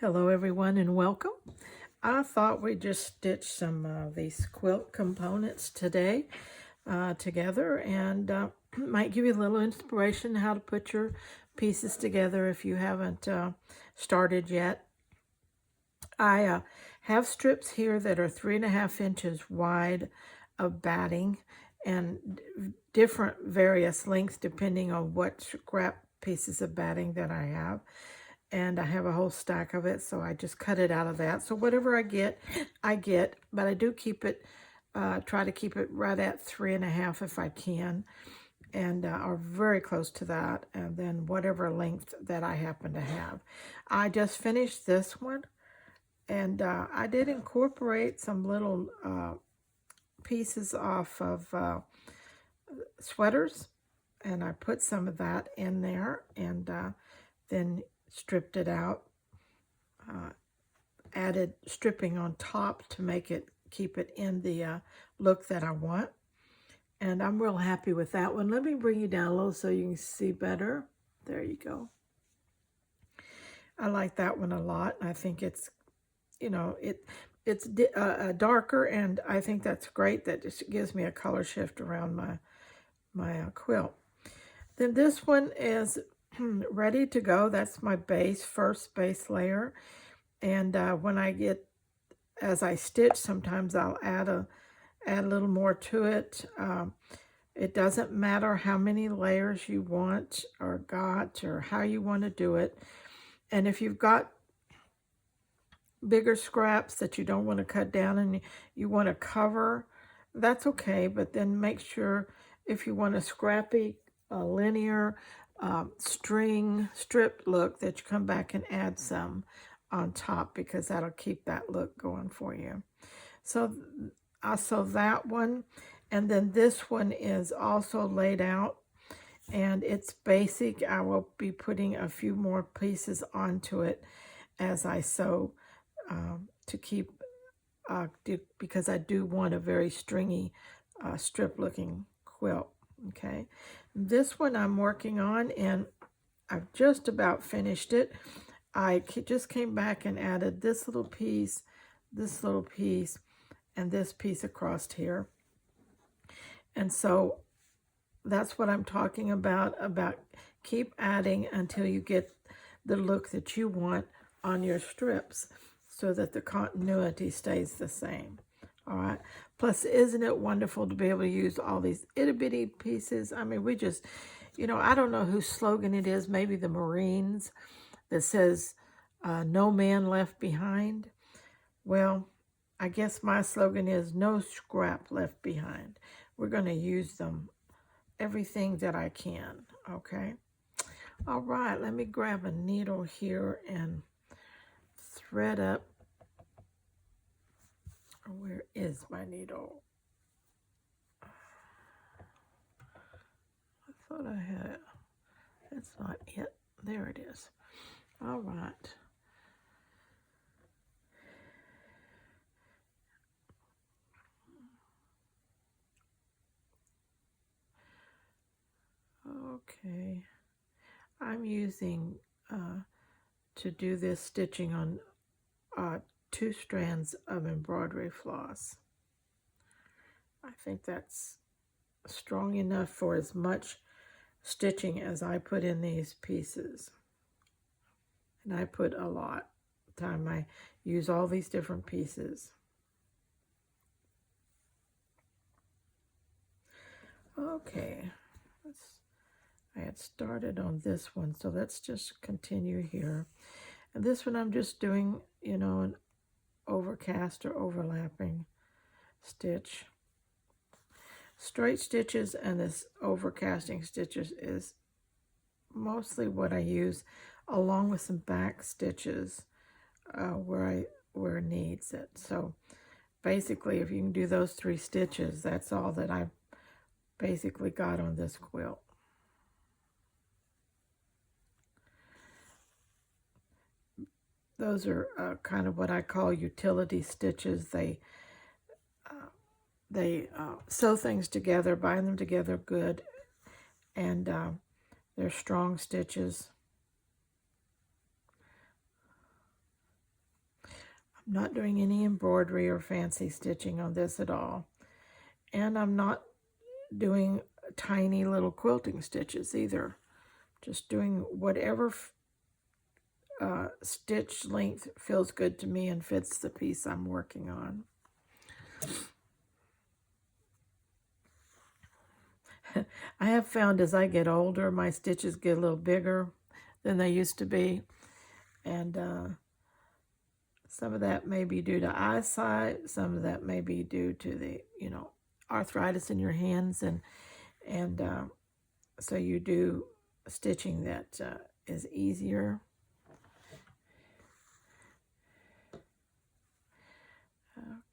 Hello everyone and welcome. I thought we'd just stitch some of these quilt components today together and might give you a little inspiration how to put your pieces together if you haven't started yet. I have strips here that are 3.5 inches wide of batting and different various lengths depending on what scrap pieces of batting that I have. And I have a whole stack of it, so I just cut it out of that. So whatever I get, but I do keep it, try to keep it right at 3.5 if I can, and are very close to that, and then whatever length that I happen to have. I just finished this one, and I did incorporate some little pieces off of sweaters, and I put some of that in there, and then stripped it out, added stripping on top to make it, keep it in the look that I want. And I'm real happy with that one. Let me bring you down a little so you can see better. There you go. I like that one a lot. I think it's, you know, it's darker, and I think that's great. That just gives me a color shift around my quilt. Then this one is ready to go. That's my first base layer. And when I get, as I stitch, sometimes I'll add a little more to it. It doesn't matter how many layers you want or got or how you want to do it. And if you've got bigger scraps that you don't want to cut down and you want to cover, that's okay. But then make sure, if you want a scrappy, linear string strip look, that you come back and add some on top, because that'll keep that look going for you. So also that one, and then this one is also laid out, and it's basic. I will be putting a few more pieces onto it as I sew to keep, because I do want a very stringy strip looking quilt. Okay, this one I'm working on, and I've just about finished it. I just came back and added this little piece, and this piece across here. And so that's what I'm talking about keep adding until you get the look that you want on your strips, so that the continuity stays the same. All right. Plus, isn't it wonderful to be able to use all these itty bitty pieces? I mean, we just, I don't know whose slogan it is, maybe the Marines, that says, no man left behind. Well, I guess my slogan is no scrap left behind. We're going to use them, everything that I can, okay? All right, let me grab a needle here and thread up. Where is my needle? I thought I had it. That's not it. There it is. All right. Okay. I'm using, to do this stitching on 2 strands of embroidery floss. I think that's strong enough for as much stitching as I put in these pieces. And I put a lot of time. I use all these different pieces. Okay, I had started on this one, so let's just continue here. And this one I'm just doing, an overcast or overlapping stitch. Straight stitches and this overcasting stitches is mostly what I use, along with some back stitches where it needs it. So basically, if you can do those 3 stitches, that's all that I've basically got on this quilt. Those are kind of what I call utility stitches. They sew things together, bind them together good, and they're strong stitches. I'm not doing any embroidery or fancy stitching on this at all. And I'm not doing tiny little quilting stitches either. Just doing whatever stitch length feels good to me and fits the piece I'm working on. I have found as I get older, my stitches get a little bigger than they used to be. And some of that may be due to eyesight. Some of that may be due to the, arthritis in your hands. And so you do stitching that is easier.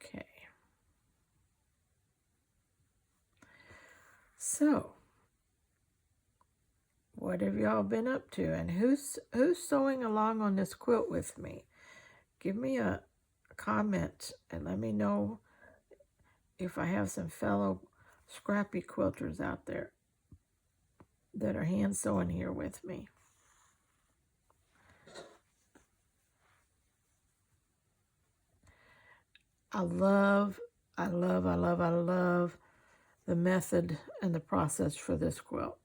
Okay. So, what have y'all been up to? And who's sewing along on this quilt with me? Give me a comment and let me know if I have some fellow scrappy quilters out there that are hand sewing here with me. I love the method and the process for this quilt,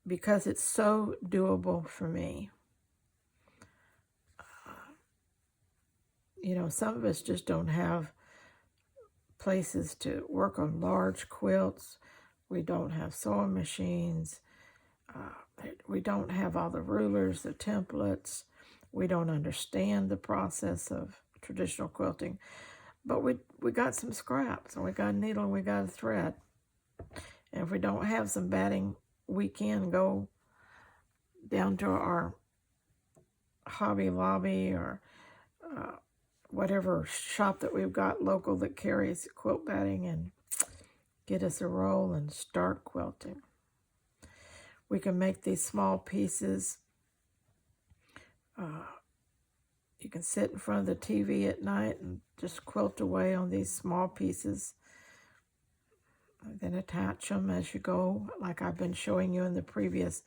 because it's so doable for me. Some of us just don't have places to work on large quilts. We don't have sewing machines. We don't have all the rulers, the templates. We don't understand the process of traditional quilting. But we got some scraps, and we got a needle, and we got a thread. And if we don't have some batting, we can go down to our Hobby Lobby or whatever shop that we've got local that carries quilt batting and get us a roll and start quilting. We can make these small pieces. You can sit in front of the TV at night and just quilt away on these small pieces. And then attach them as you go, like I've been showing you in the previous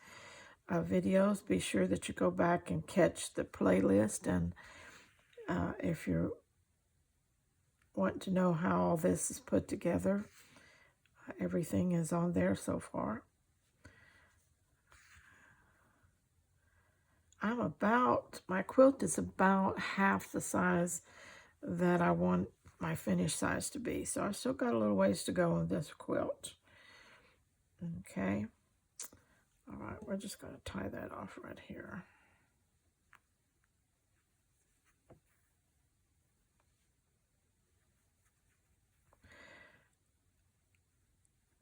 videos. Be sure that you go back and catch the playlist, and if you want to know how all this is put together, everything is on there so far. My quilt is about half the size that I want my finished size to be. So I still got a little ways to go on this quilt. Okay. All right, we're just going to tie that off right here.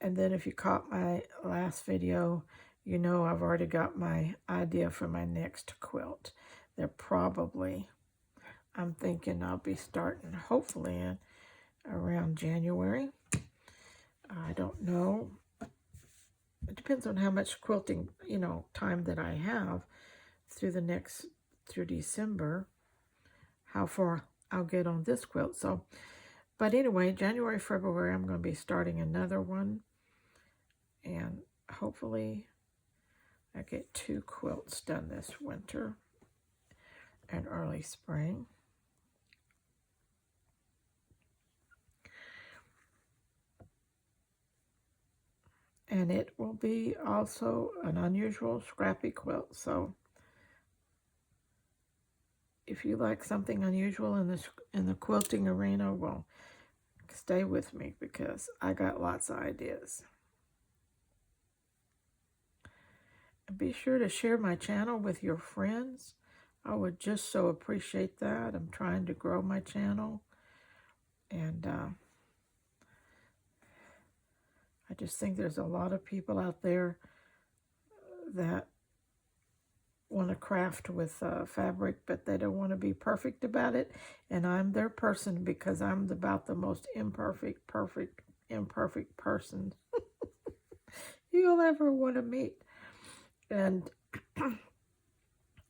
And then if you caught my last video, you know I've already got my idea for my next quilt. I'm thinking I'll be starting hopefully in around January. I don't know. It depends on how much quilting, time that I have through December, how far I'll get on this quilt. So, but anyway, January, February, I'm going to be starting another one. And hopefully I get 2 quilts done this winter and early spring. And it will be also an unusual scrappy quilt. So if you like something unusual in the quilting arena, well, stay with me because I got lots of ideas. And be sure to share my channel with your friends. I would just so appreciate that. I'm trying to grow my channel. And I just think there's a lot of people out there that want to craft with fabric, but they don't want to be perfect about it. And I'm their person because I'm about the most imperfect person you'll ever want to meet. And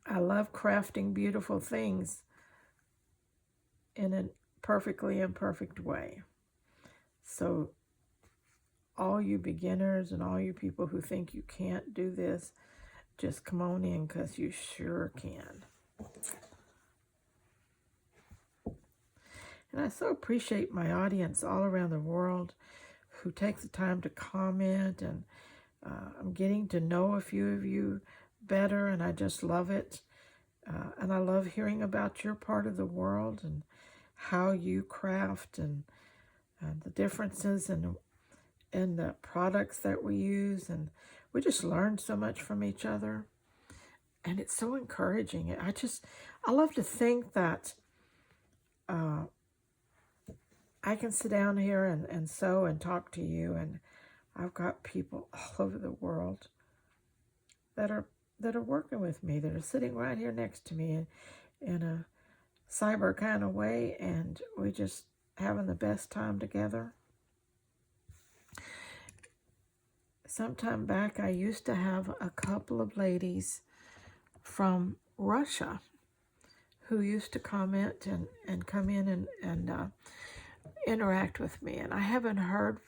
I love crafting beautiful things in a perfectly imperfect way. So all you beginners and all you people who think you can't do this, just come on in because you sure can. And I so appreciate my audience all around the world who take the time to comment, and I'm getting to know a few of you better, and I just love it. And I love hearing about your part of the world and how you craft, and the differences in the products that we use. And we just learn so much from each other. And it's so encouraging. I love to think that I can sit down here and sew and talk to you, and I've got people all over the world that are working with me, that are sitting right here next to me in a cyber kind of way, and we just having the best time together. Sometime back, I used to have a couple of ladies from Russia who used to comment and come in and interact with me, and I haven't heard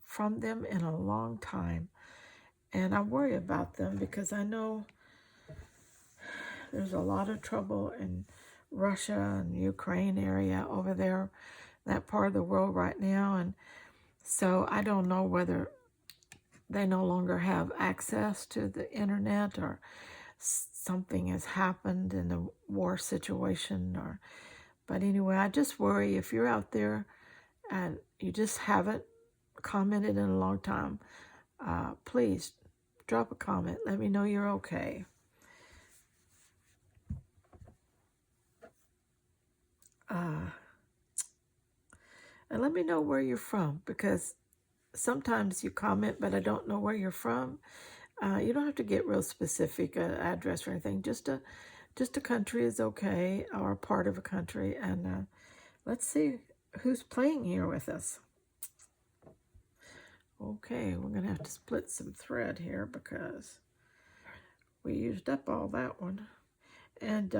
from them in a long time, and I worry about them because I know there's a lot of trouble in Russia and Ukraine area over there, that part of the world right now. And so I don't know whether they no longer have access to the internet, or something has happened in the war situation, but anyway, I just worry if you're out there and you just haven't commented in a long time, please drop a comment. Let me know you're okay. And let me know where you're from, because sometimes you comment, but I don't know where you're from. You don't have to get real specific, address or anything. Just a country is okay, or a part of a country. And let's see who's playing here with us. Okay, we're going to have to split some thread here because we used up all that one. And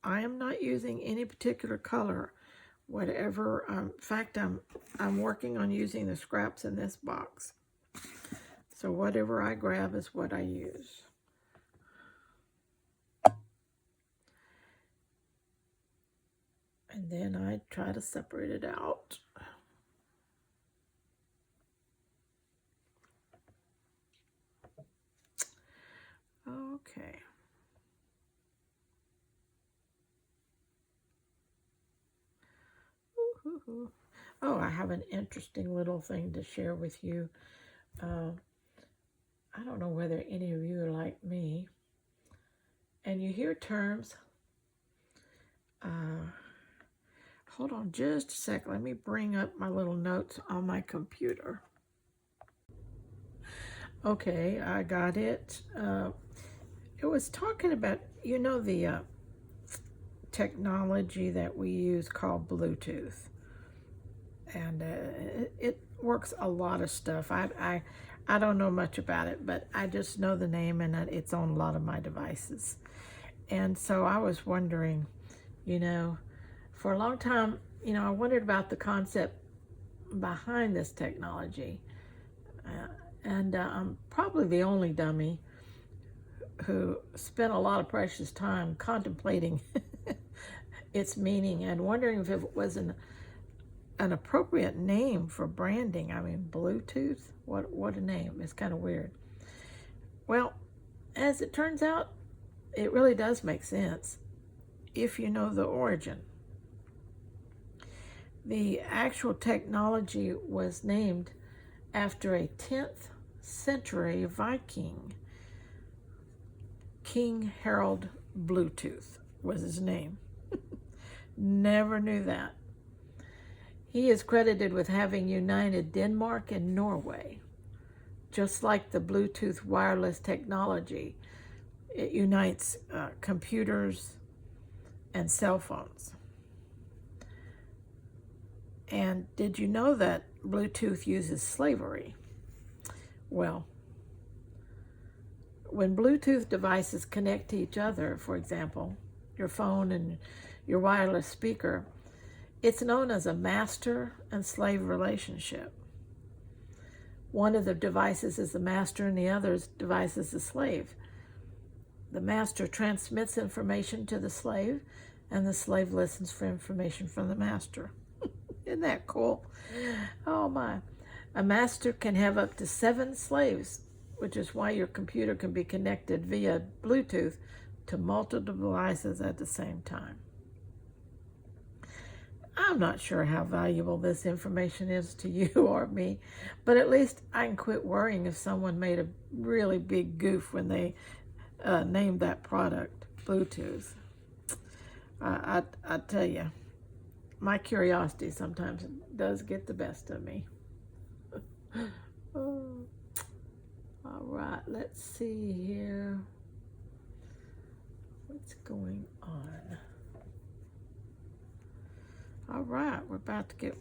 I am not using any particular color. Whatever, in fact, I'm working on using the scraps in this box. So whatever I grab is what I use. And then I try to separate it out. Okay. Oh, I have an interesting little thing to share with you. I don't know whether any of you are like me, and you hear terms. Hold on just a sec. Let me bring up my little notes on my computer. Okay, I got it. It was talking about, the technology that we use called Bluetooth. And it works a lot of stuff. I don't know much about it, but I just know the name, and it's on a lot of my devices. And so I was wondering, for a long time, I wondered about the concept behind this technology. And I'm probably the only dummy who spent a lot of precious time contemplating its meaning and wondering if it was an appropriate name for branding. I mean, Bluetooth, what a name. It's kind of weird. Well, as it turns out, it really does make sense if you know the origin. The actual technology was named after a 10th century Viking. King Harold Bluetooth was his name. Never knew that. He is credited with having united Denmark and Norway. Just like the Bluetooth wireless technology, it unites computers and cell phones. And did you know that Bluetooth uses slavery? Well, when Bluetooth devices connect to each other, for example, your phone and your wireless speaker, it's known as a master and slave relationship. One of the devices is the master and the other device is the slave. The master transmits information to the slave, and the slave listens for information from the master. Isn't that cool? Oh my. A master can have up to 7 slaves, which is why your computer can be connected via Bluetooth to multiple devices at the same time. I'm not sure how valuable this information is to you or me, but at least I can quit worrying if someone made a really big goof when they named that product Bluetooth. I tell you, my curiosity sometimes does get the best of me. Oh. All right, let's see here. What's going on? All right, we're about to get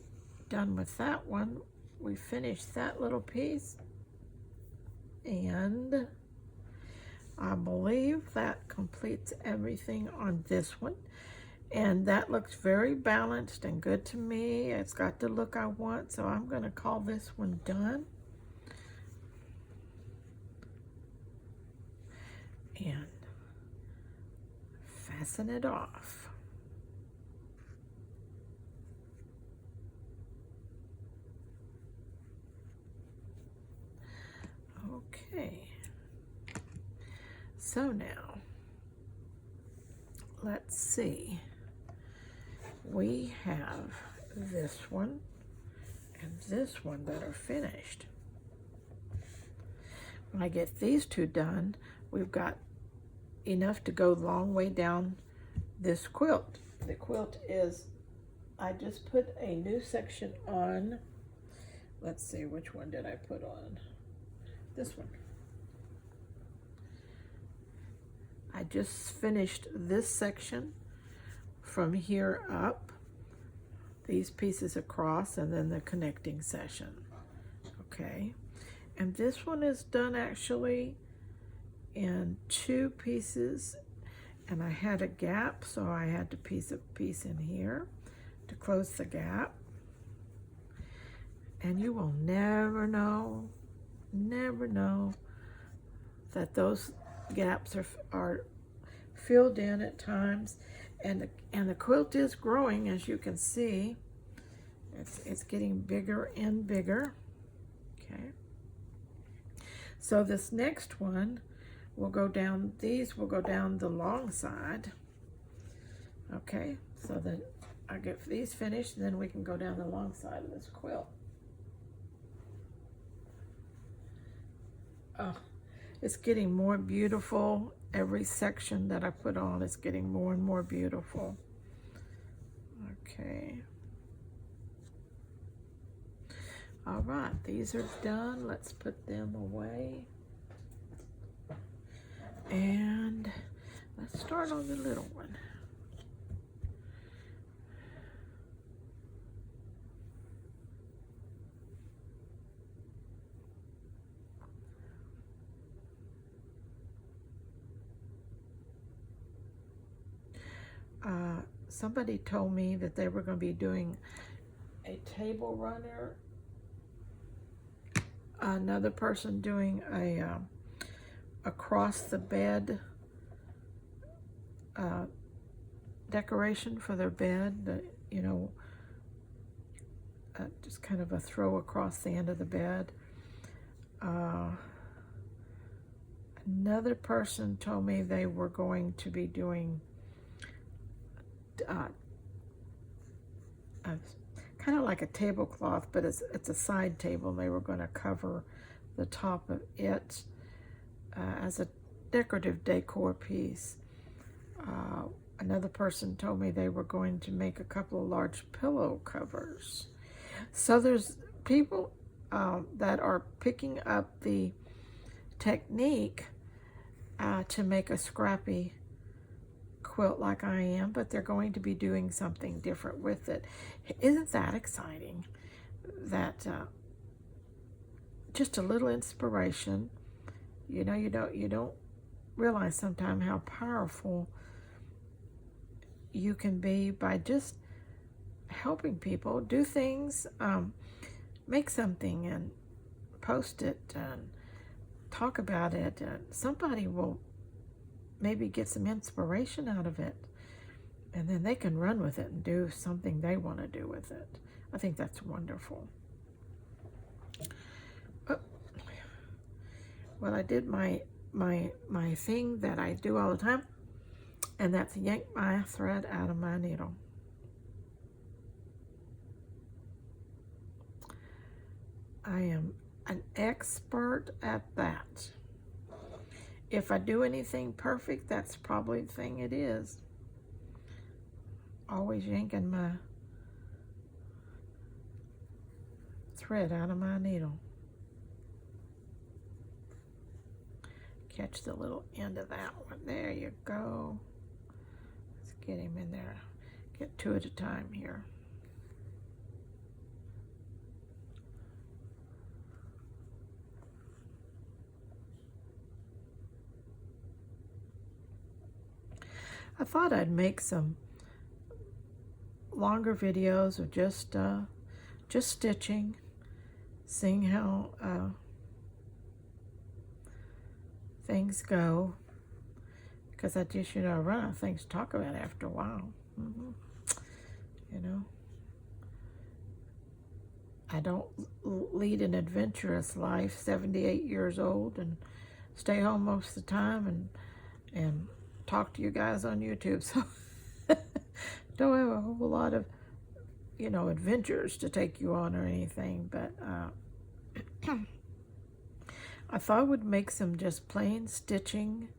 done with that one. We finished that little piece, and I believe that completes everything on this one. And that looks very balanced and good to me. It's got the look I want, so I'm going to call this one done. And fasten it off. Okay. So now, let's see. We have this one and this one that are finished. When I get these two done, we've got enough to go the long way down this quilt. The quilt is, I just put a new section on. Let's see, which one did I put on? This one. I just finished this section from here up, these pieces across, and then the connecting section. Okay, and this one is done actually in 2 pieces, and I had a gap, so I had to piece a piece in here to close the gap. And you will never know that those gaps are filled in at times, and the quilt is growing, as you can see. It's getting bigger and bigger. Okay, so this next one will go down, these will go down the long side. Okay, so then I get these finished, and then we can go down the long side of this quilt. Oh, it's getting more beautiful. Every section that I put on is getting more and more beautiful. Okay. All right, these are done. Let's put them away. And let's start on the little one. Somebody told me that they were going to be doing a table runner. Another person doing a across the bed decoration for their bed. You know, just kind of a throw across the end of the bed. Another person told me they were going to be doing kind of like a tablecloth, but it's a side table. They were going to cover the top of it as a decorative decor piece. Another person told me they were going to make a couple of large pillow covers. So there's people that are picking up the technique to make a scrappy quilt like I am, but they're going to be doing something different with it. Isn't that exciting? That just a little inspiration. You know, you don't realize sometimes how powerful you can be by just helping people do things. Make something and post it and talk about it, and somebody will maybe get some inspiration out of it. And then they can run with it and do something they want to do with it. I think that's wonderful. Oh, well, I did my thing that I do all the time, and that's yank my thread out of my needle. I am an expert at that. If I do anything perfect, that's probably the thing it is. Always yanking my thread out of my needle. Catch the little end of that one. There you go. Let's get him in there. Get two at a time here. I thought I'd make some longer videos of just stitching, seeing how things go, because I just, run out of things to talk about after a while. I don't lead an adventurous life, 78 years old, and stay home most of the time and talk to you guys on YouTube. So don't have a whole lot of, adventures to take you on or anything, but I thought I would make some just plain stitching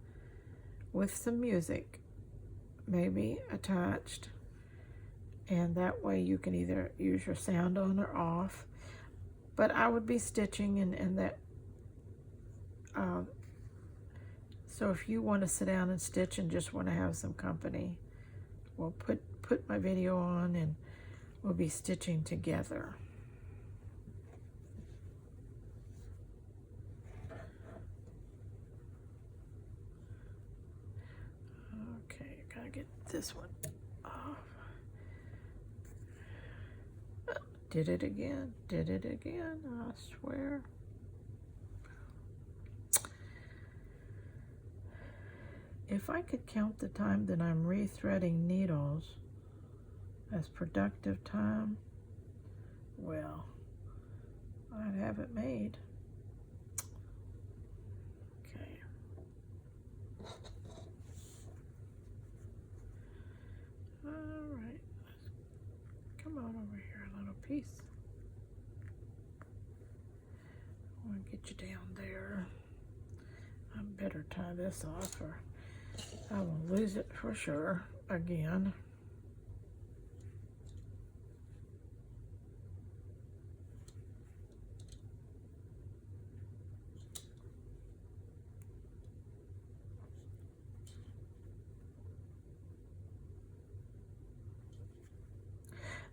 with some music, maybe attached, and that way you can either use your sound on or off. But I would be stitching and that. So if you want to sit down and stitch and just want to have some company, we'll put my video on and we'll be stitching together. Okay, gotta get this one off. Did it again, I swear. If I could count the time that I'm rethreading needles as productive time, well, I'd have it made. Okay. All right. Come on over here, a little piece. I want to get you down there. I better tie this off or I will lose it for sure again.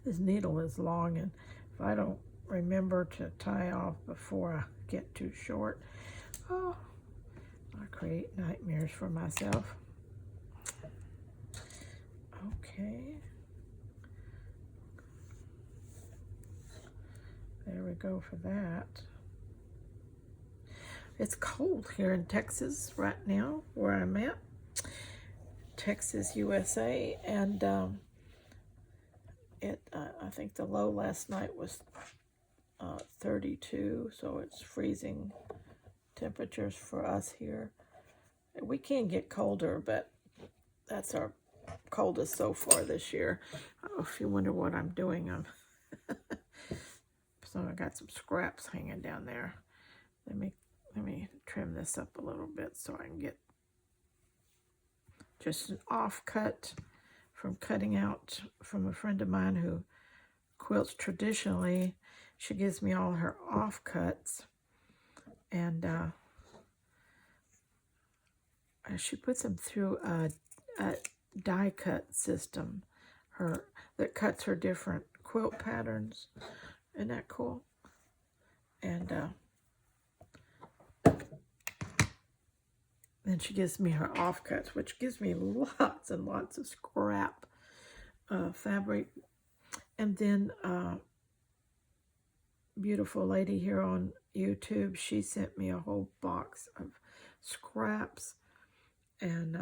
This needle is long, and if I don't remember to tie off before I get too short, oh, I create nightmares for myself. Okay. There we go for that. It's cold here in Texas right now, where I'm at. Texas, USA, and I think the low last night was 32, so it's freezing temperatures for us here. We can get colder, but that's our coldest so far this year. Oh, if you wonder what I'm doing, so I got some scraps hanging down there. Let me trim this up a little bit so I can get just an offcut from cutting out from a friend of mine who quilts traditionally. She gives me all her offcuts, and she puts them through a die cut system that cuts her different quilt patterns. Isn't that cool? And then she gives me her offcuts, which gives me lots and lots of scrap fabric. And then beautiful lady here on YouTube, she sent me a whole box of scraps, and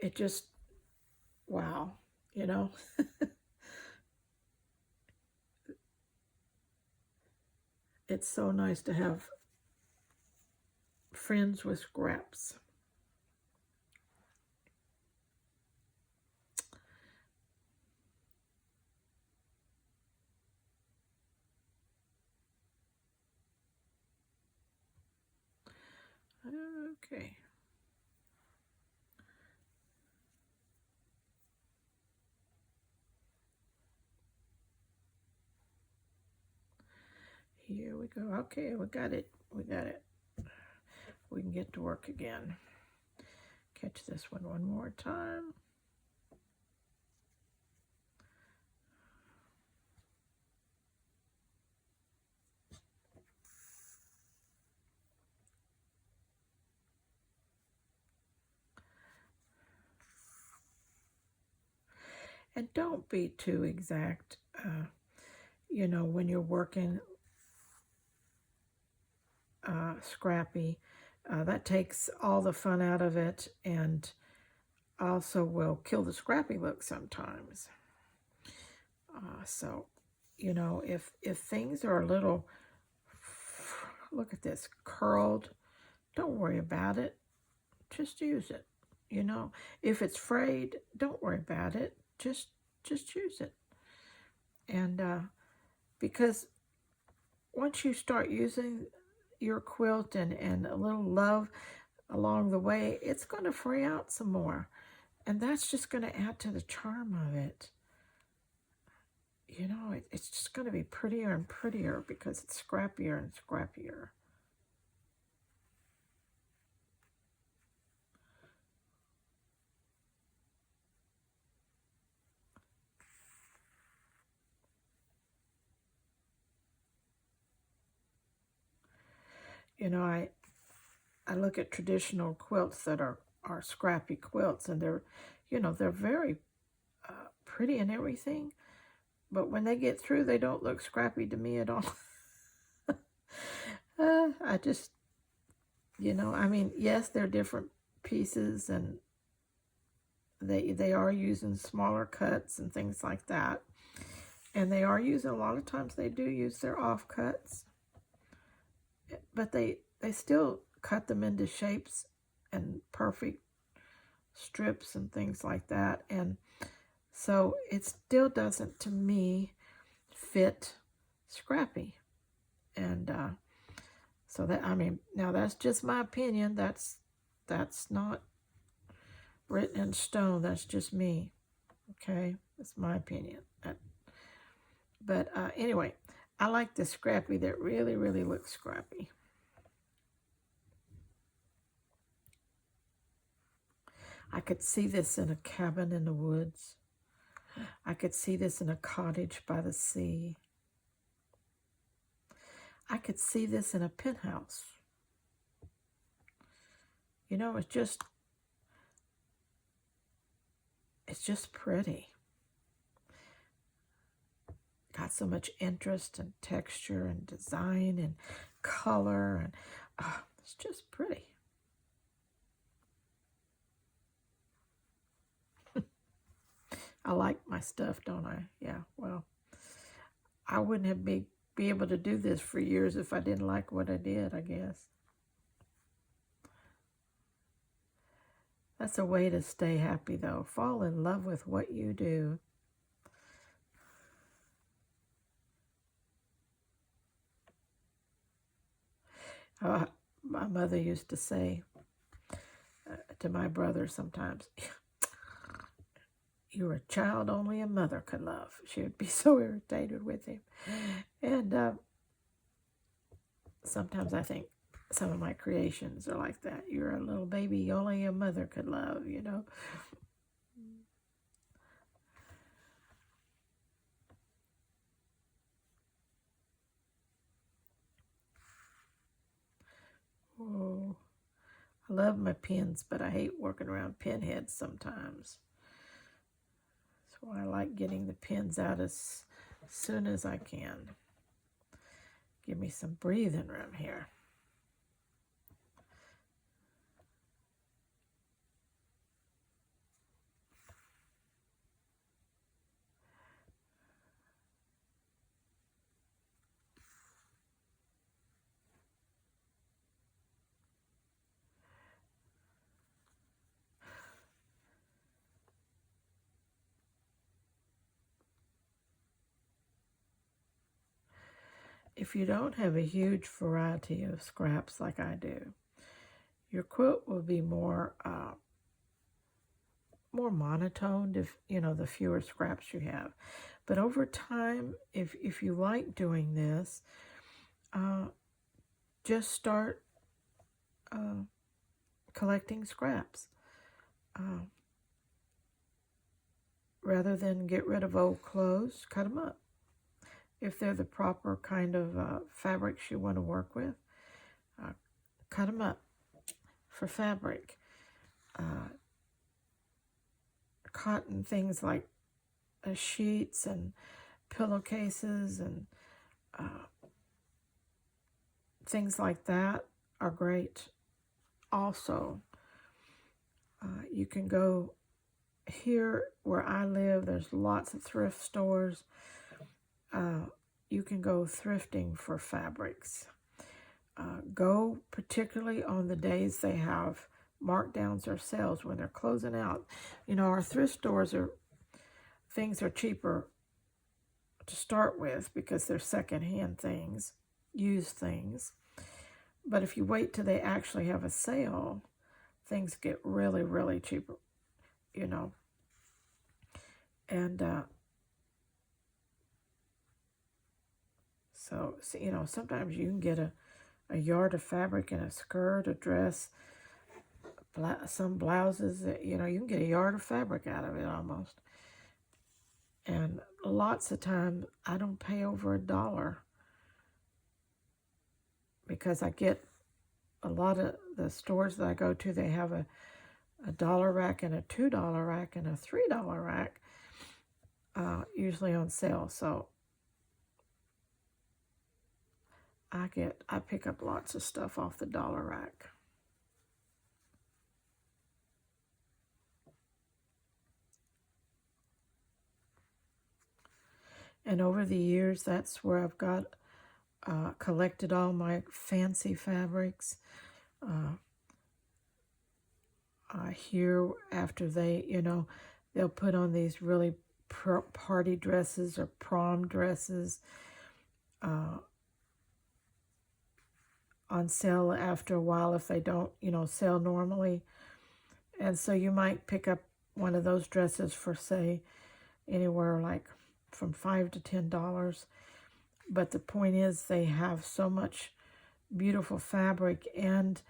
it just, wow, you know. It's so nice to have friends with scraps. Okay. Here we go. Okay, we got it. We got it. We can get to work again. Catch this one more time. And don't be too exact. You know, when you're working scrappy, that takes all the fun out of it, and also will kill the scrappy look sometimes. So, you know, if things are a little, look at this, curled, don't worry about it. Just use it. You know, if it's frayed, don't worry about it. Just use it. And because once you start using your quilt and a little love along the way, it's going to fray out some more. And that's just going to add to the charm of it. You know, it's just going to be prettier and prettier because it's scrappier and scrappier. You know, I look at traditional quilts that are scrappy quilts, and they're, you know, they're very pretty and everything, but when they get through, they don't look scrappy to me at all. I just, you know, I mean, yes, they're different pieces, and they are using smaller cuts and things like that, and they are using, a lot of times they do use their offcuts, but they still cut them into shapes and perfect strips and things like that, and so it still doesn't, to me, fit scrappy. And so that, I mean, now that's just my opinion. That's not written in stone. That's just me. Okay, that's my opinion. But anyway, I like the scrappy that really looks scrappy. I could see this in a cabin in the woods. I could see this in a cottage by the sea. I could see this in a penthouse. You know, it's just pretty. Got so much interest and texture and design and color, and it's just pretty. I like my stuff, don't I? Yeah, well, I wouldn't have be able to do this for years if I didn't like what I did, I guess. That's a way to stay happy, though. Fall in love with what you do. My mother used to say to my brother sometimes, "You're a child only a mother could love." She would be so irritated with him. And sometimes I think some of my creations are like that. You're a little baby only a mother could love, you know. Oh, I love my pins, but I hate working around pin heads sometimes. That's why I like getting the pins out as soon as I can. Give me some breathing room here. if you don't have a huge variety of scraps like I do, your quilt will be more monotoned if the fewer scraps you have. But over time, if you like doing this, just start collecting scraps. Rather than get rid of old clothes, cut them up. If they're the proper kind of fabrics you want to work with, cut them up for fabric. Cotton things like sheets and pillowcases and things like that are great. Also, you can go here where I live, there's lots of thrift stores. You can go thrifting for fabrics. Go particularly on the days they have markdowns or sales when they're closing out. Our thrift stores things are cheaper to start with because they're secondhand things, used things. But if you wait till they actually have a sale, things get really, really cheaper, And so sometimes you can get a yard of fabric and a skirt, a dress, some blouses, you can get a yard of fabric out of it almost. And lots of times I don't pay over $1 because I get a lot of the stores that I go to, they have a $1 rack and a $2 rack and a $3 rack, usually on sale. So I pick up lots of stuff off the $1 rack. And over the years, that's where I've got collected all my fancy fabrics. Here, after they'll put on these really party dresses or prom dresses on sale after a while if they don't, sell normally. And so you might pick up one of those dresses for, say, anywhere like from $5 to $10. But the point is they have so much beautiful fabric, and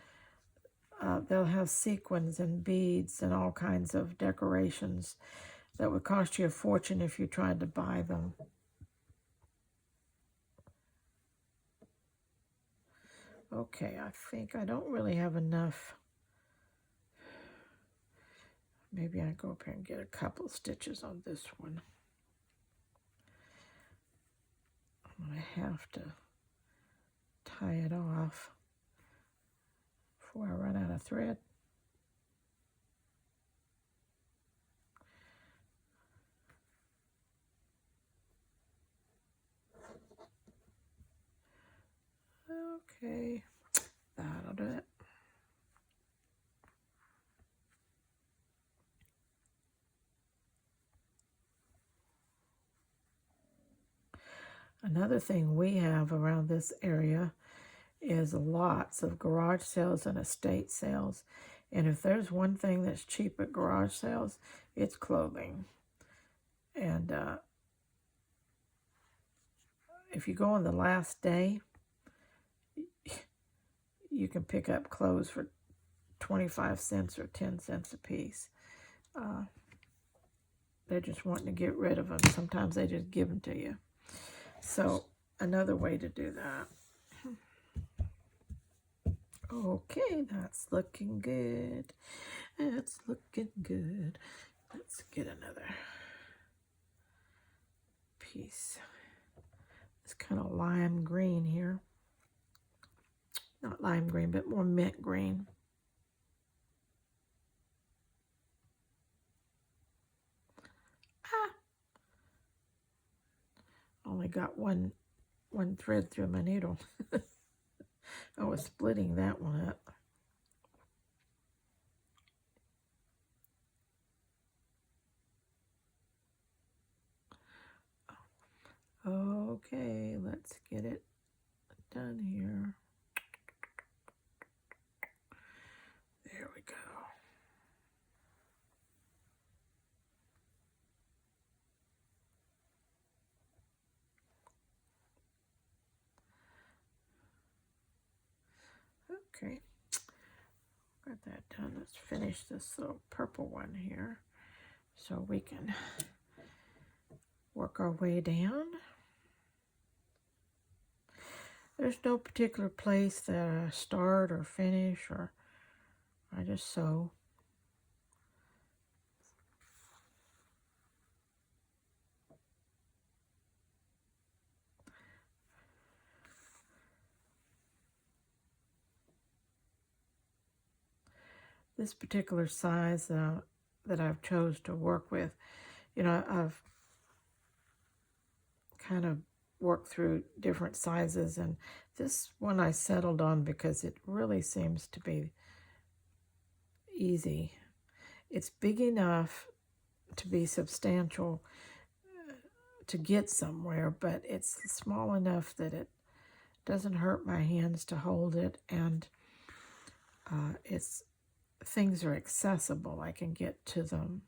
they'll have sequins and beads and all kinds of decorations that would cost you a fortune if you tried to buy them. Okay, I think I don't really have enough. Maybe I go up here and get a couple of stitches on this one. I'm going to have to tie it off before I run out of thread. Okay, that'll do it. Another thing we have around this area is lots of garage sales and estate sales. And if there's one thing that's cheap at garage sales, it's clothing. And if you go on the last day, you can pick up clothes for 25 cents or 10 cents a piece. They're just wanting to get rid of them. Sometimes they just give them to you. So another way to do that. Okay, that's looking good. That's looking good. Let's get another piece. It's kind of lime green here. Not lime green, but more mint green. Only got one thread through my needle. I was splitting that one up. Okay, let's get it done here. There we go. Okay, got that done. Let's finish this little purple one here so we can work our way down. There's no particular place that I start or finish, or I just sew. This particular size that I've chose to work with, you know, I've kind of worked through different sizes, and this one I settled on because it really seems to be easy. It's big enough to be substantial to get somewhere, but it's small enough that it doesn't hurt my hands to hold it, and things are accessible. I can get to them.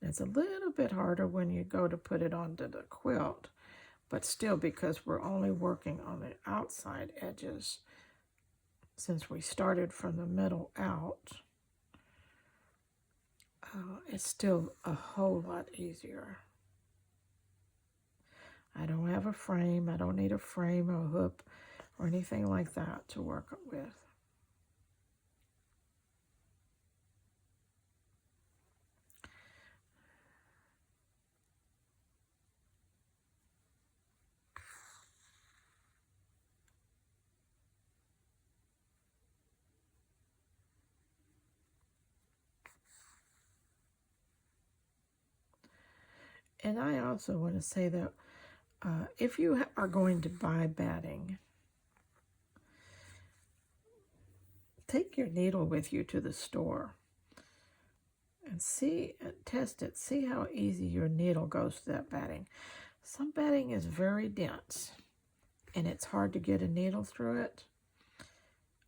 It's a little bit harder when you go to put it onto the quilt, but still, because we're only working on the outside edges, since we started from the middle out, it's still a whole lot easier. I don't have a frame. I don't need a frame or a hook or anything like that to work with. And I also want to say that if you are going to buy batting, take your needle with you to the store and test it. See how easy your needle goes to that batting. Some batting is very dense, and it's hard to get a needle through it.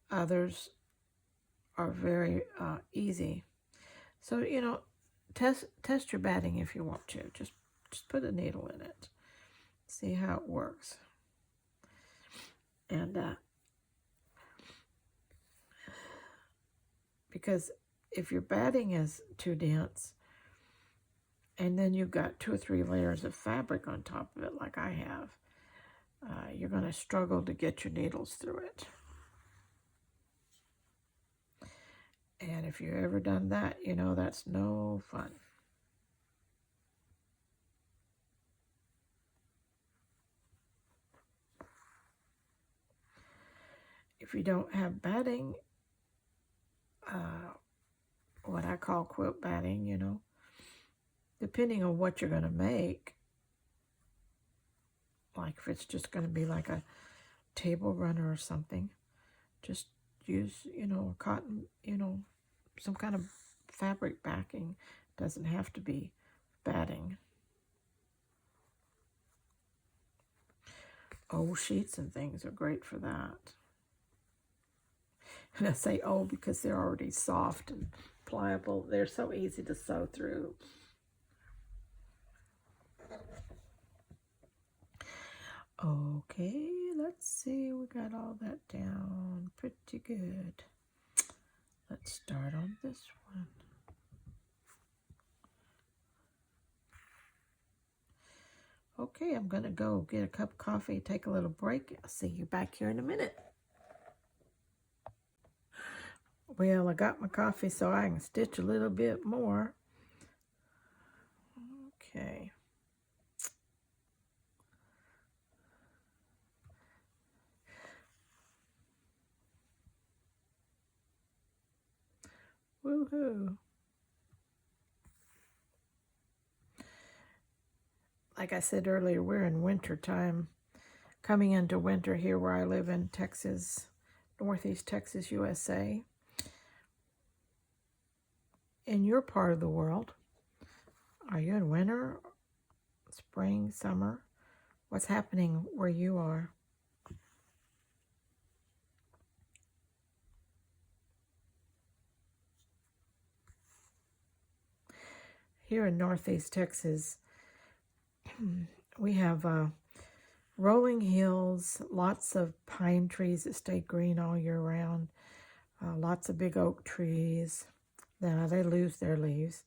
Others are very easy. So, you know, test your batting if you want to. Just put a needle in it. See how it works. And because if your batting is too dense, and then you've got 2 or 3 layers of fabric on top of it, like I have, you're going to struggle to get your needles through it. And if you've ever done that, you know that's no fun. If you don't have batting, what I call quilt batting, you know, depending on what you're going to make, like if it's just going to be like a table runner or something, just use, you know, cotton, you know, some kind of fabric backing. Doesn't have to be batting. Old sheets and things are great for that. And I say old because they're already soft and pliable. They're so easy to sew through. Okay, let's see. We got all that down pretty good. Let's start on this one. Okay, I'm going to go get a cup of coffee, take a little break. I'll see you back here in a minute. Well, I got my coffee so I can stitch a little bit more. Okay. Woohoo. Like I said earlier, we're in winter time, coming into winter here where I live in Texas, Northeast Texas, USA. In your part of the world, are you in winter, spring, summer? what's happening where you are. Here in Northeast Texas, we have rolling hills, lots of pine trees that stay green all year round, lots of big oak trees. Now they lose their leaves,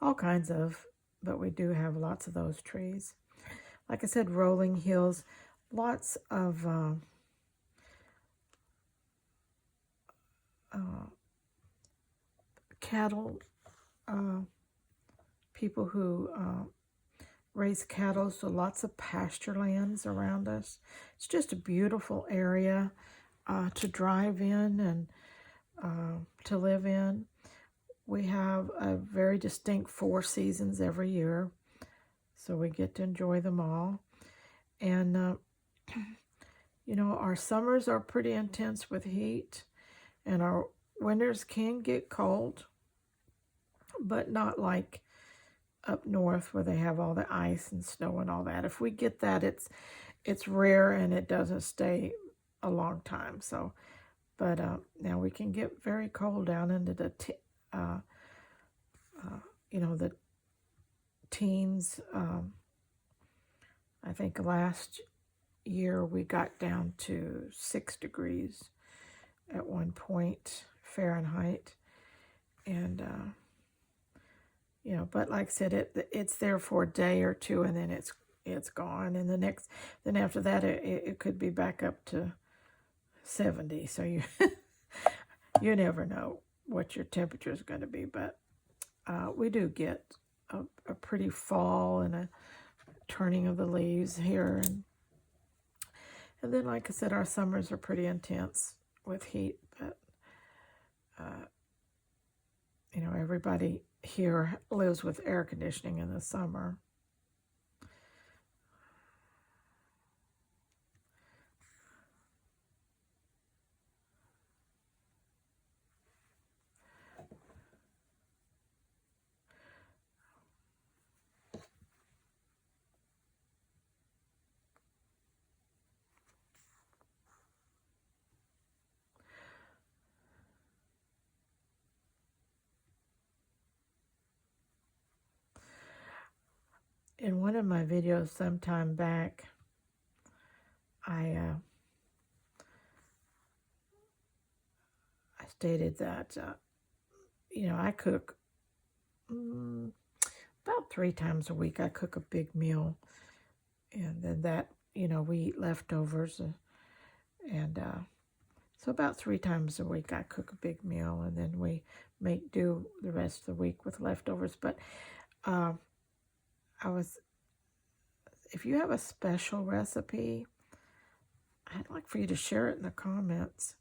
all kinds of, but we do have lots of those trees. Like I said, rolling hills, lots of cattle, people who raise cattle, so lots of pasture lands around us. It's just a beautiful area to drive in and to live in. We have a very distinct 4 seasons every year, so we get to enjoy them all. And, you know, our summers are pretty intense with heat, and our winters can get cold, but not like up north where they have all the ice and snow and all that. If we get that, it's rare and it doesn't stay a long time. So, but now we can get very cold down into the you know, the teens. I think last year we got down to 6 degrees at one point Fahrenheit, and you know, but like I said, it's there for a day or two, and then it's gone, and then after that it could be back up to 70. So you you never know what your temperature is going to be, but we do get a pretty fall and a turning of the leaves here, and then like I said, our summers are pretty intense with heat, but you know, everybody here lives with air conditioning in the summer. In one of my videos sometime back, I stated that, you know, I cook about 3 times a week. I cook a big meal, and then that, you know, we eat leftovers, and so about 3 times a week I cook a big meal, and then we make do the rest of the week with leftovers. But if you have a special recipe, I'd like for you to share it in the comments.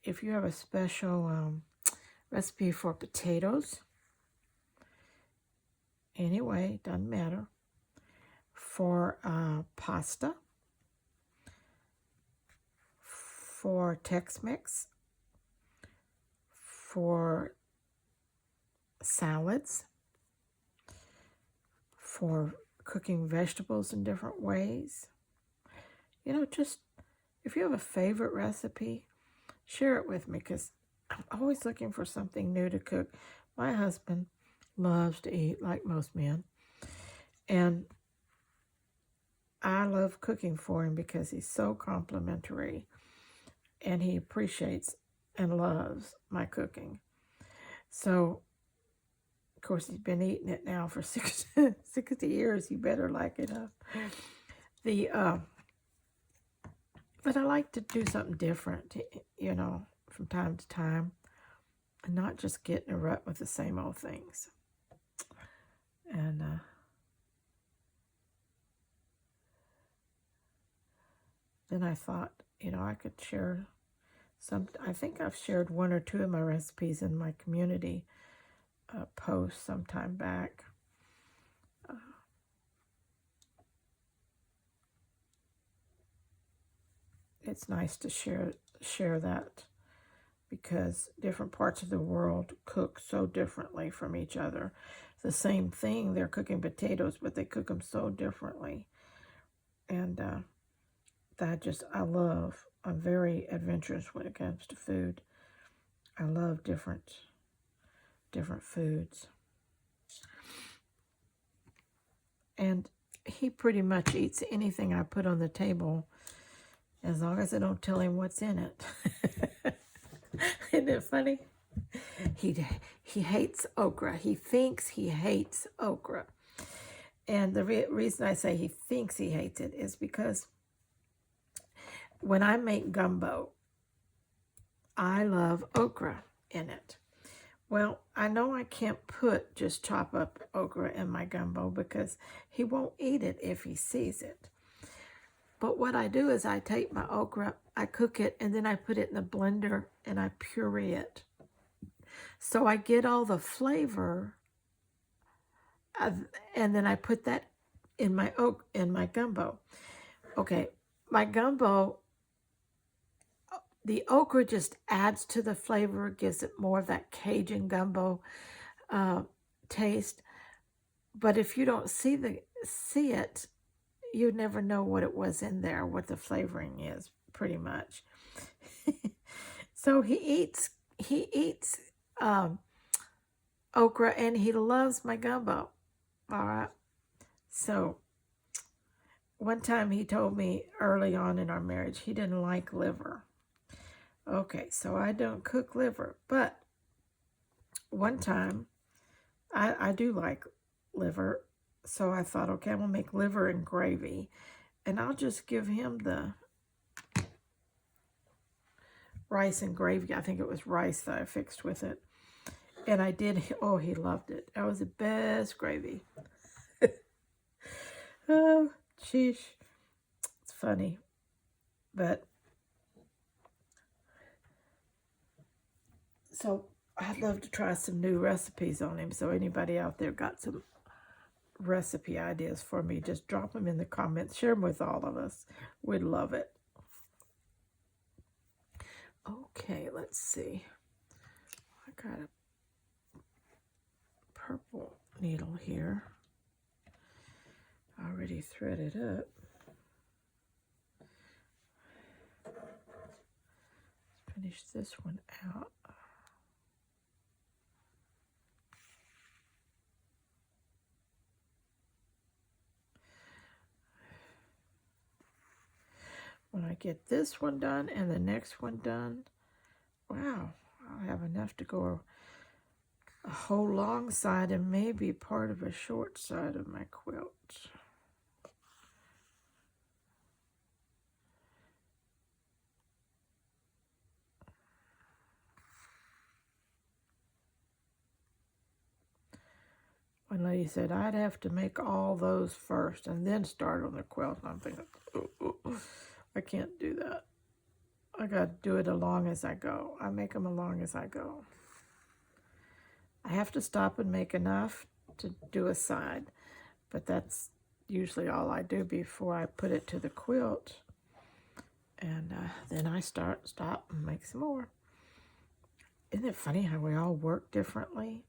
If you have a special recipe for potatoes, anyway, doesn't matter, for pasta, for Tex-Mex, for salads, for cooking vegetables in different ways. You know, just if you have a favorite recipe, share it with me, because I'm always looking for something new to cook. My husband loves to eat like most men, and I love cooking for him because he's so complimentary, and he appreciates and loves my cooking. So, of course, he's been eating it now for 60 years. You better like it up. But I like to do something different, you know, from time to time, and not just get in a rut with the same old things. And then I thought, you know, I could share I think I've shared 1 or 2 of my recipes in my community post sometime back. It's nice to share that, because different parts of the world cook so differently from each other. the same thing. They're cooking potatoes, but they cook them so differently. And I'm very adventurous when it comes to food. I love different foods. And he pretty much eats anything I put on the table as long as I don't tell him what's in it. Isn't it funny? He hates okra. He thinks he hates okra. And the reason I say he thinks he hates it is because when I make gumbo, I love okra in it. Well, I know I can't just chop up okra in my gumbo because he won't eat it if he sees it. But what I do is I take my okra, I cook it, and then I put it in the blender and I puree it. So I get all the flavor, and then I put that in my gumbo. Okay, my gumbo, the okra just adds to the flavor, gives it more of that Cajun gumbo taste. But if you don't see it, you never know what it was in there, what the flavoring is, pretty much. So he eats okra, and he loves my gumbo. All right. So one time he told me early on in our marriage he didn't like liver. Okay, so I don't cook liver, but one time I do like liver, so I thought, okay, I'm gonna make liver and gravy, and I'll just give him the rice and gravy. I think it was rice that I fixed with it, and I did. Oh, he loved it. That was the best gravy. Oh, sheesh, it's funny, but. So I'd love to try some new recipes on him. So anybody out there got some recipe ideas for me, just drop them in the comments. Share them with all of us. We'd love it. Okay, let's see. I got a purple needle here. Already threaded up. Let's finish this one out. When I get this one done and the next one done, wow, I'll have enough to go a whole long side and maybe part of a short side of my quilt. One lady said I'd have to make all those first and then start on the quilt. And I'm thinking, I can't do that. I got to do it along as I go. I make them along as I go. I have to stop and make enough to do a side, but that's usually all I do before I put it to the quilt. And then I stop, and make some more. Isn't it funny how we all work differently?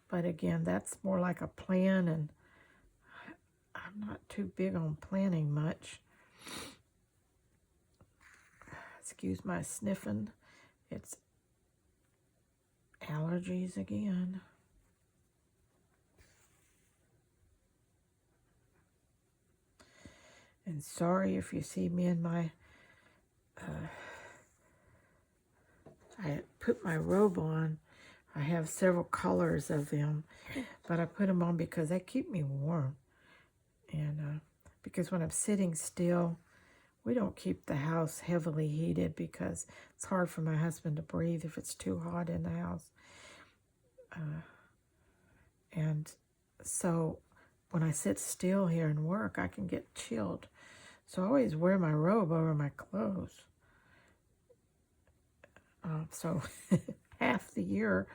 But again, that's more like a plan, and I'm not too big on planning much. Excuse my sniffing. It's allergies again. And sorry if you see me in my... I put my robe on. I have several colors of them, but I put them on because they keep me warm. And because when I'm sitting still, we don't keep the house heavily heated because it's hard for my husband to breathe if it's too hot in the house. And so when I sit still here and work, I can get chilled. So I always wear my robe over my clothes. So half the year,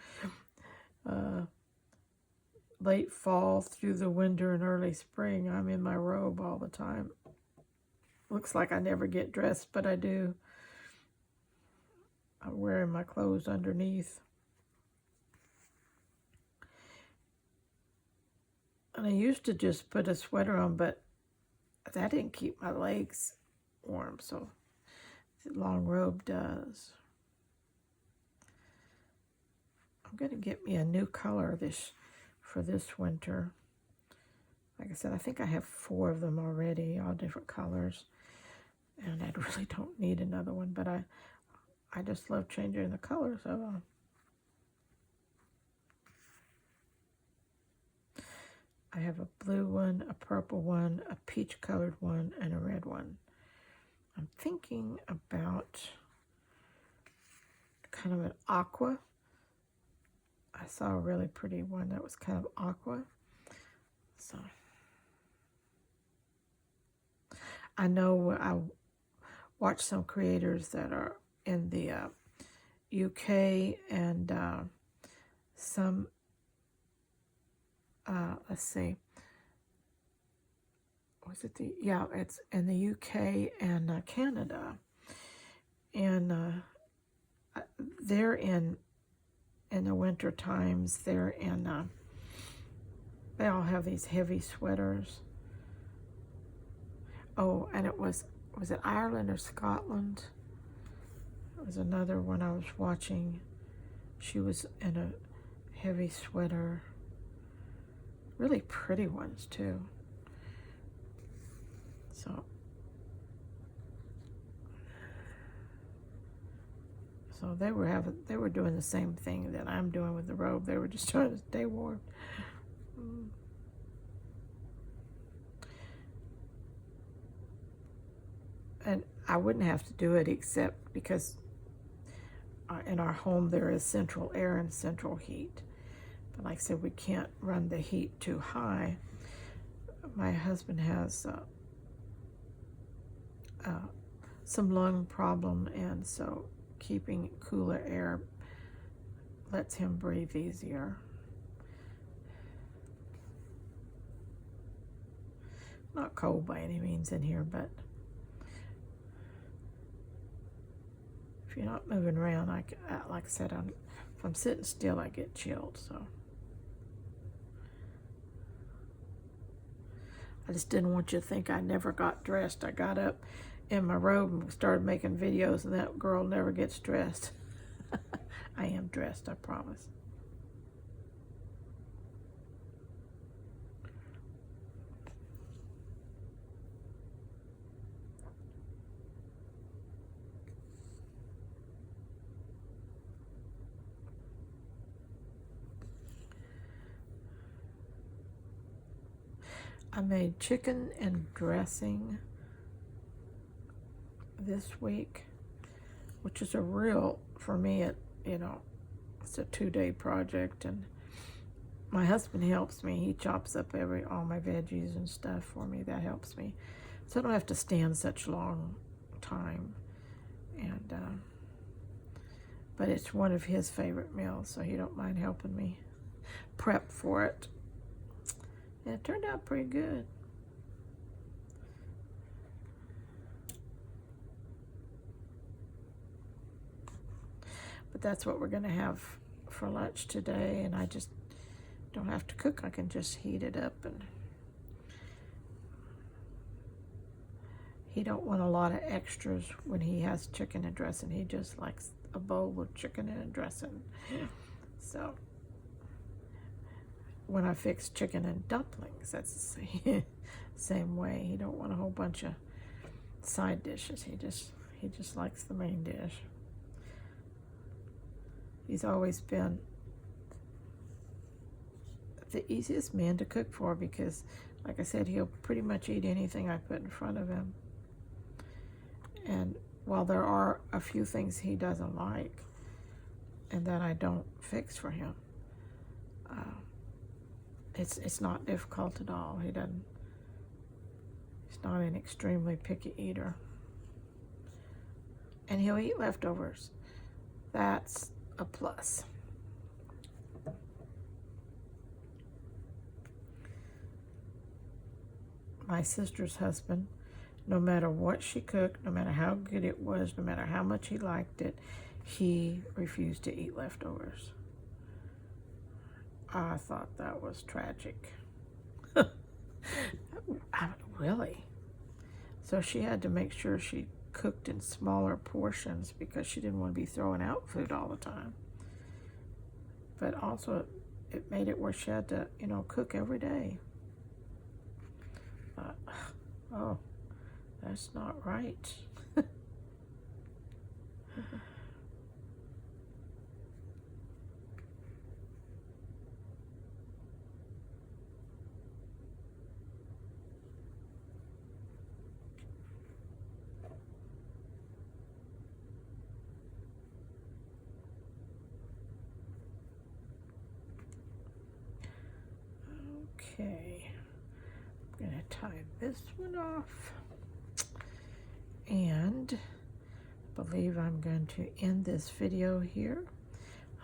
late fall through the winter and early spring, I'm in my robe all the time. Looks like I never get dressed, but I do. I'm wearing my clothes underneath. And I used to just put a sweater on, but that didn't keep my legs warm, so the long robe does. I'm going to get me a new color for this winter. Like I said, I think I have 4 of them already, all different colors. And I really don't need another one, but I just love changing the colors of them. I have a blue one, a purple one, a peach colored one, and a red one. I'm thinking about kind of an aqua. I saw a really pretty one that was kind of aqua. So I know I watch some creators that are in the UK and some, let's see, was it it's in the UK and Canada. And they're in the winter times, they all have these heavy sweaters. Oh, and was it Ireland or Scotland? It was another one I was watching. She was in a heavy sweater. Really pretty ones too. So they were doing the same thing that I'm doing with the robe. They were just trying to stay warm. And I wouldn't have to do it except because in our home there is central air and central heat. But like I said, we can't run the heat too high. My husband has some lung problem, and so keeping cooler air lets him breathe easier. Not cold by any means in here, but if you're not moving around, like I said, if I'm sitting still, I get chilled. So I just didn't want you to think I never got dressed. I got up in my robe and started making videos, and that girl never gets dressed. I am dressed, I promise. I made chicken and dressing this week, which is for me, it's a 2-day project, and my husband helps me. He chops up all my veggies and stuff for me. That helps me, so I don't have to stand such long time. And but it's one of his favorite meals, so he don't mind helping me prep for it. And it turned out pretty good. But that's what we're going to have for lunch today, and I just don't have to cook. I can just heat it up, and he don't want a lot of extras when he has chicken and dressing. He just likes a bowl of chicken and dressing. So when I fix chicken and dumplings, that's the same way. He don't want a whole bunch of side dishes. He just likes the main dish. He's always been the easiest man to cook for because, like I said, he'll pretty much eat anything I put in front of him. And while there are a few things he doesn't like and that I don't fix for him, it's not difficult at all. He's not an extremely picky eater. And he'll eat leftovers. That's a plus. My sister's husband, no matter what she cooked, no matter how good it was, no matter how much he liked it, he refused to eat leftovers. I thought that was tragic. Really? So she had to make sure she cooked in smaller portions because she didn't want to be throwing out food all the time. But also it made it where she had to, you know, cook every day. Oh, that's not right. Okay, I'm going to tie this one off, and I believe I'm going to end this video here.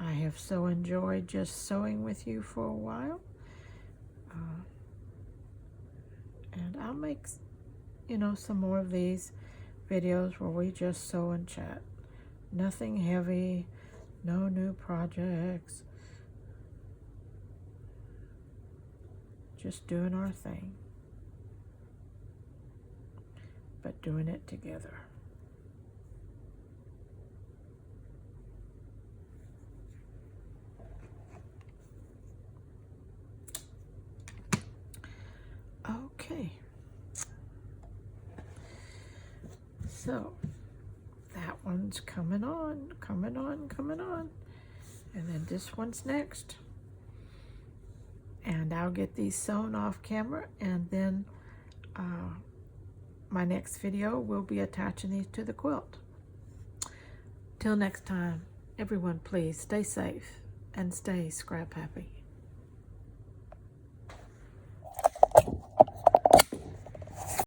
I have so enjoyed just sewing with you for a while, and I'll make, you know, some more of these videos where we just sew and chat. Nothing heavy, no new projects. Just doing our thing, but doing it together. Okay, so that one's coming on, and then this one's next. And I'll get these sewn off camera, and then my next video will be attaching these to the quilt. Till next time, everyone, please stay safe and stay scrap happy.